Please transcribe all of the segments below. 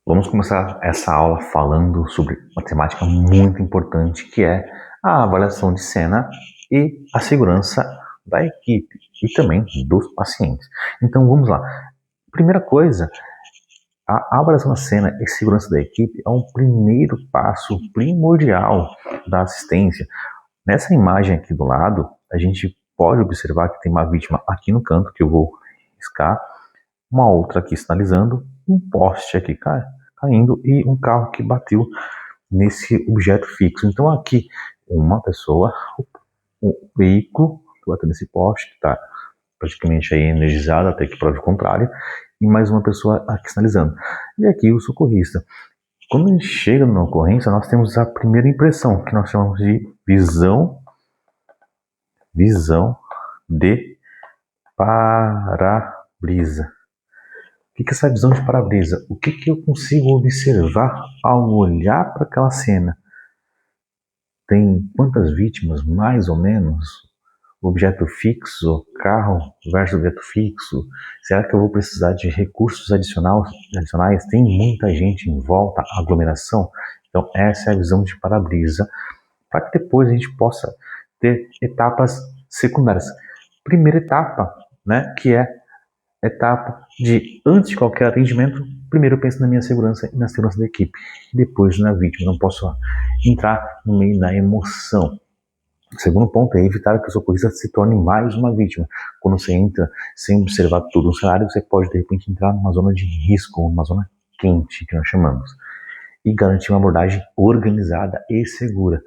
Vamos começar essa aula falando sobre uma temática muito importante, que é a avaliação de cena e a segurança da equipe e também dos pacientes. Então vamos lá. Primeira coisa, a avaliação da cena e segurança da equipe é um primeiro passo primordial da assistência. Nessa imagem aqui do lado, a gente pode observar que tem uma vítima aqui no canto, que eu vou riscar, uma outra aqui sinalizando, um poste aqui caindo e um carro que bateu nesse objeto fixo. Então aqui uma pessoa, um veículo que bateu nesse poste, que está praticamente aí energizado até que prove o contrário, e mais uma pessoa aqui sinalizando. E aqui o socorrista. Quando a gente chega numa ocorrência, nós temos a primeira impressão, que nós chamamos de visão de para-brisa. O que é essa visão de para-brisa? O que eu consigo observar ao olhar para aquela cena? Tem quantas vítimas, mais ou menos? Objeto fixo, carro versus objeto fixo? Será que eu vou precisar de recursos adicionais? Tem muita gente em volta, aglomeração? Então essa é a visão de para-brisa, para que depois a gente possa ter etapas secundárias. Primeira etapa, né, que é etapa de, antes de qualquer atendimento, primeiro eu penso na minha segurança e na segurança da equipe, depois na vítima. Não posso entrar no meio da emoção. O segundo ponto é evitar que o socorrista se torne mais uma vítima. Quando você entra sem observar todo o cenário, você pode de repente entrar numa zona de risco, uma zona quente, que nós chamamos, e garantir uma abordagem organizada e segura.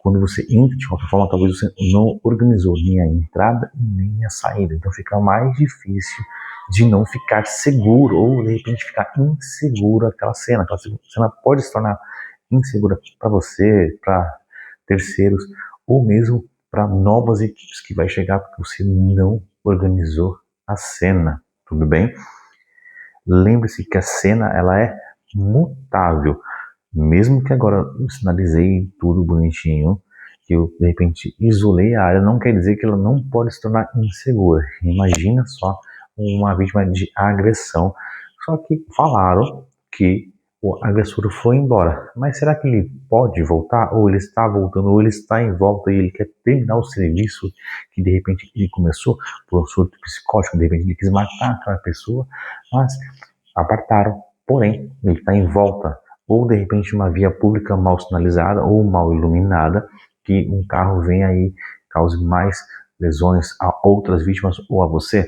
Quando você entra, de qualquer forma, talvez você não organizou nem a entrada nem a saída. Então fica mais difícil de não ficar seguro ou, de repente, ficar inseguro aquela cena. Aquela cena pode se tornar insegura para você, para terceiros, ou mesmo para novas equipes que vai chegar porque você não organizou a cena. Tudo bem? Lembre-se que a cena ela é mutável. Mesmo que agora eu sinalizei tudo bonitinho, que eu de repente isolei a área, não quer dizer que ela não pode se tornar insegura. Imagina só uma vítima de agressão. Só que falaram que o agressor foi embora. Mas será que ele pode voltar? Ou ele está voltando? Ou ele está em volta e ele quer terminar o serviço que de repente ele começou por um surto psicótico, de repente ele quis matar aquela pessoa, mas apartaram. Porém, ele está em volta. Ou de repente uma via pública mal sinalizada ou mal iluminada, que um carro venha aí cause mais lesões a outras vítimas ou a você.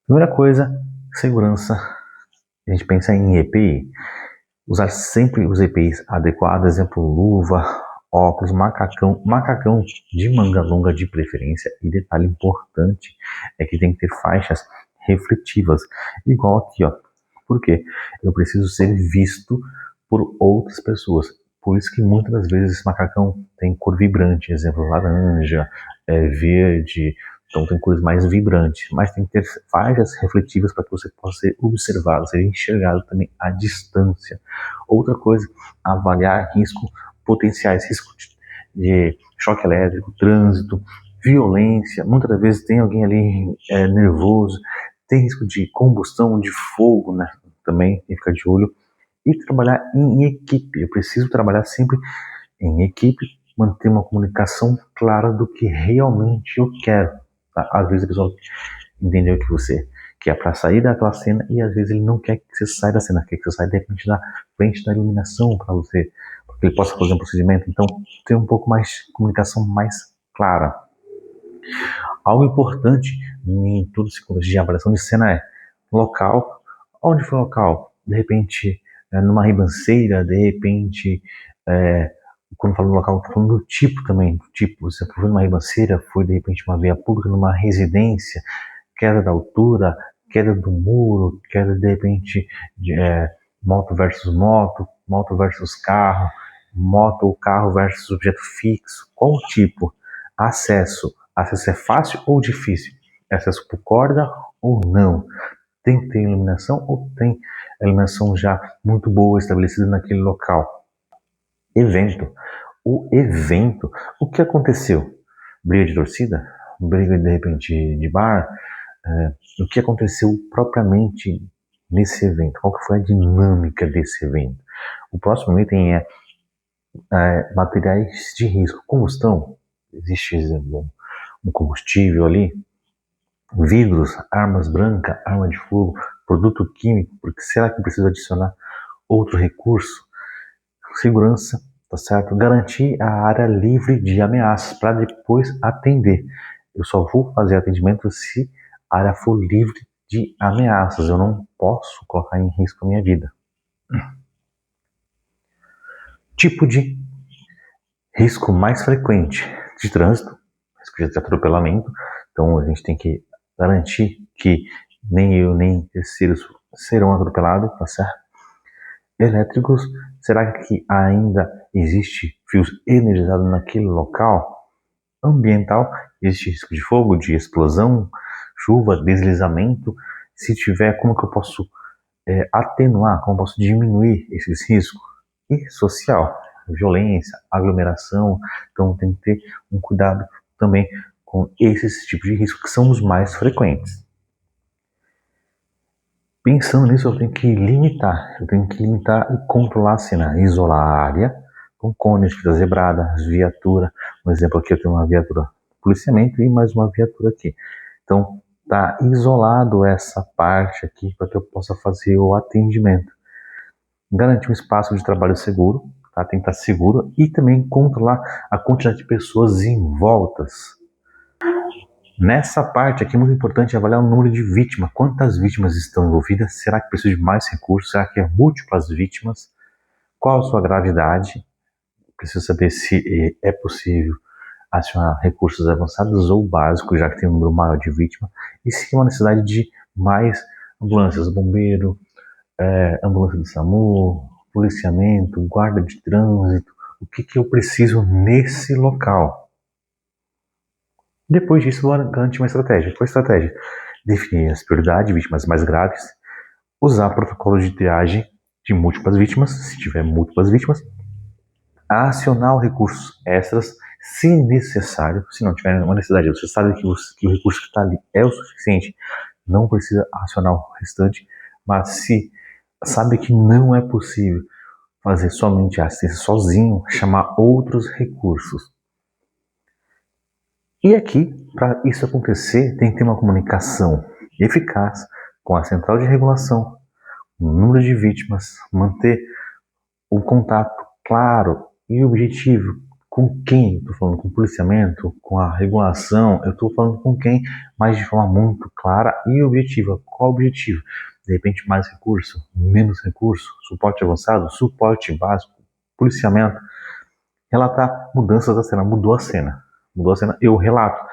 Primeira coisa, segurança. A gente pensa em EPI. Usar sempre os EPIs adequados, exemplo, luva, óculos, macacão de manga longa de preferência. E detalhe importante é que tem que ter faixas refletivas, igual aqui, ó. Por quê? Eu preciso ser visto por outras pessoas. Por isso que muitas das vezes esse macacão tem cor vibrante, exemplo, laranja, verde, então tem cores mais vibrantes, mas tem que ter faixas refletivas para que você possa ser observado, ser enxergado também à distância. Outra coisa, avaliar potenciais riscos de choque elétrico, trânsito, violência. Muitas das vezes tem alguém ali nervoso, tem risco de combustão, de fogo, né? Também tem que ficar de olho. E trabalhar em equipe. Eu preciso trabalhar sempre em equipe, manter uma comunicação clara do que realmente eu quero. Tá? Às vezes a pessoa entendeu que você quer para sair daquela cena e às vezes ele não quer que você saia da cena, quer que você saia de repente da frente da iluminação para você, para que ele possa fazer um procedimento. Então, ter um pouco mais de comunicação mais clara. Algo importante em todo esse contexto de avaliação de cena é local. Onde foi o local? De repente, numa ribanceira, de repente, quando falo do local, estou falando do tipo também. Do tipo, você foi numa ribanceira, foi de repente uma via pública, numa residência, queda da altura, queda do muro, queda de repente de moto versus moto, moto versus carro, moto ou carro versus objeto fixo. Qual o tipo? Acesso. Acesso é fácil ou difícil? Acesso por corda ou não? Tem que ter iluminação ou tem a iluminação já muito boa estabelecida naquele local? Evento. O evento, o que aconteceu? Briga de torcida? Briga de repente de bar? O que aconteceu propriamente nesse evento? Qual que foi a dinâmica desse evento? O próximo item é materiais de risco. Combustão, existe um combustível ali, vidros, armas brancas, arma de fogo, produto químico, porque será que precisa adicionar outro recurso? Segurança, tá certo? Garantir a área livre de ameaças para depois atender. Eu só vou fazer atendimento se a área for livre de ameaças. Eu não posso colocar em risco a minha vida. Tipo de risco mais frequente de trânsito, risco de atropelamento. Então a gente tem que garantir que nem eu nem terceiros serão atropelados, tá certo? Elétricos, será que ainda existe fios energizados naquele local? Ambiental, existe risco de fogo, de explosão, chuva, deslizamento. Se tiver, como que eu posso atenuar, como eu posso diminuir esses riscos? E social, violência, aglomeração. Então tem que ter um cuidado também com esses tipos de riscos que são os mais frequentes. Pensando nisso, eu tenho que limitar e controlar a cena, isolar a área com cones, fita zebrada, viatura. Um exemplo aqui, eu tenho uma viatura policiamento e mais uma viatura aqui. Então, tá isolado essa parte aqui para que eu possa fazer o atendimento. Garantir um espaço de trabalho seguro, tá? Tem que estar seguro e também controlar a quantidade de pessoas em voltas. Nessa parte aqui, muito importante avaliar o número de vítimas. Quantas vítimas estão envolvidas? Será que precisa de mais recursos? Será que é múltiplas vítimas? Qual a sua gravidade? Preciso saber se é possível acionar recursos avançados ou básicos, já que tem um número maior de vítimas. E se há uma necessidade de mais ambulâncias, bombeiro, ambulância do SAMU, policiamento, guarda de trânsito. O que eu preciso nesse local? Depois disso, vou garantir uma estratégia. Qual a estratégia? Definir as prioridades de vítimas mais graves, usar protocolo de triagem de múltiplas vítimas, se tiver múltiplas vítimas, acionar recursos extras, se necessário, se não tiver uma necessidade, você sabe que o recurso que está ali é o suficiente, não precisa acionar o restante, mas se sabe que não é possível fazer somente a assistência sozinho, chamar outros recursos. E aqui, para isso acontecer, tem que ter uma comunicação eficaz com a central de regulação, o número de vítimas, manter o contato claro e objetivo. Com quem? Estou falando com o policiamento, com a regulação, eu estou falando com quem, mas de forma muito clara e objetiva. Qual o objetivo? De repente, mais recurso, menos recurso, suporte avançado, suporte básico, policiamento. Relatar mudanças da cena, mudou a cena, eu relato.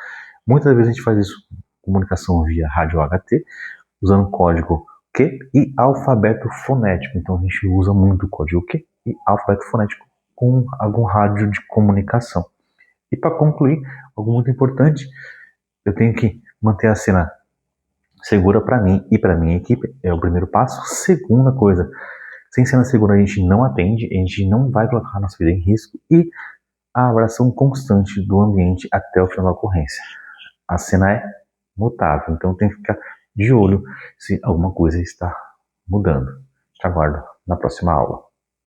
Muitas vezes a gente faz isso, comunicação via rádio HT, usando código Q e alfabeto fonético. Então a gente usa muito o código Q e alfabeto fonético com algum rádio de comunicação. E para concluir, algo muito importante, eu tenho que manter a cena segura para mim e para minha equipe, é o primeiro passo. Segunda coisa, sem cena segura a gente não atende, a gente não vai colocar a nossa vida em risco e a avaliação constante do ambiente até o final da ocorrência. A cena é mutável, então tem que ficar de olho se alguma coisa está mudando. Te aguardo na próxima aula.